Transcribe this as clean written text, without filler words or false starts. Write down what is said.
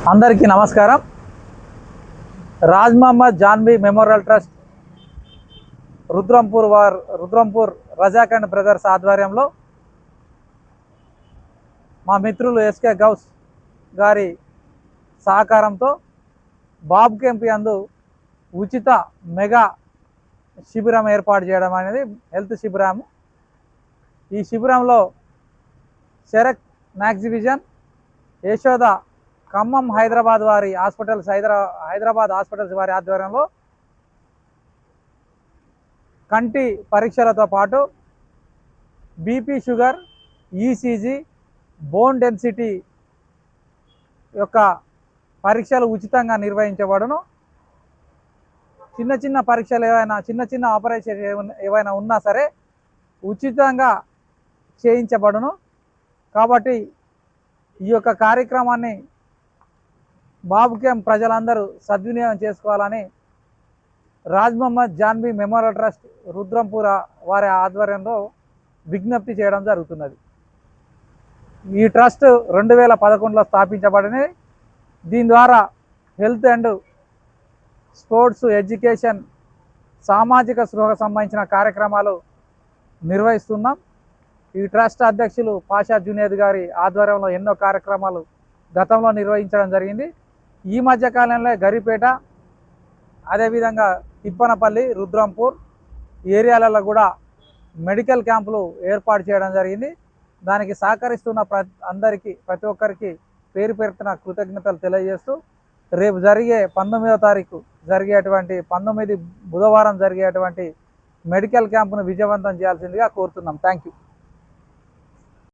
అందరికీ నమస్కారం. Raj Mohammed Janbi memorial trust Rudrampur Razak and brothers ఆధ్వర్యంలో మా మిత్రులు ఎస్కే గౌస్ గారి సహకారంతో బాబ్ క్యాంప్ యందు ఉచిత మెగా శిబిరం ఏర్పాటు చేయడం అనేది హెల్త్ శిబిరం. ఈ శిబిరంలో శరక్ మ్యాక్సివిజన్, యశోద ఖమ్మం హైదరాబాద్ హాస్పిటల్స్ వారి ఆధ్వర్యంలో కంటి పరీక్షలతో పాటు BP, sugar, ECG, bone density యొక్క పరీక్షలు ఉచితంగా నిర్వహించబడును. చిన్న పరీక్షలు చిన్న ఆపరేషన్ ఏవైనా ఉన్నా సరే ఉచితంగా చేయించబడును. కాబట్టి ఈ యొక్క కార్యక్రమాన్ని బాబ్ క్యాంప్ ప్రజలందరూ సద్వినియోగం చేసుకోవాలని రాజ్ మహమ్మద్ జాన్బీ మెమోరియల్ ట్రస్ట్ రుద్రంపూర్ వారి ఆధ్వర్యంలో విజ్ఞప్తి చేయడం జరుగుతున్నది. ఈ ట్రస్ట్ 2011లో స్థాపించబడింది. దీని ద్వారా హెల్త్ అండ్ స్పోర్ట్స్, ఎడ్యుకేషన్, సామాజిక స్పృహకు సంబంధించిన కార్యక్రమాలు నిర్వహిస్తున్నాం. ఈ ట్రస్ట్ అధ్యక్షులు పాషా జునేద్ గారి ఆధ్వర్యంలో ఎన్నో కార్యక్రమాలు గతంలో నిర్వహించడం జరిగింది. ఈ మధ్యకాలంలో గరిపేట, అదేవిధంగా తిప్పనపల్లి, రుద్రంపూర్ ఏరియాలలో కూడా మెడికల్ క్యాంపులు ఏర్పాటు చేయడం జరిగింది. దానికి సహకరిస్తున్న ప్రతి ఒక్కరికి పేరు పేరున కృతజ్ఞతలు తెలియజేస్తూ రేపు జరిగే 19వ తారీఖు జరిగేటువంటి బుధవారం జరిగేటువంటి మెడికల్ క్యాంపును విజయవంతం చేయాల్సిందిగా కోరుతున్నాం. Thank you.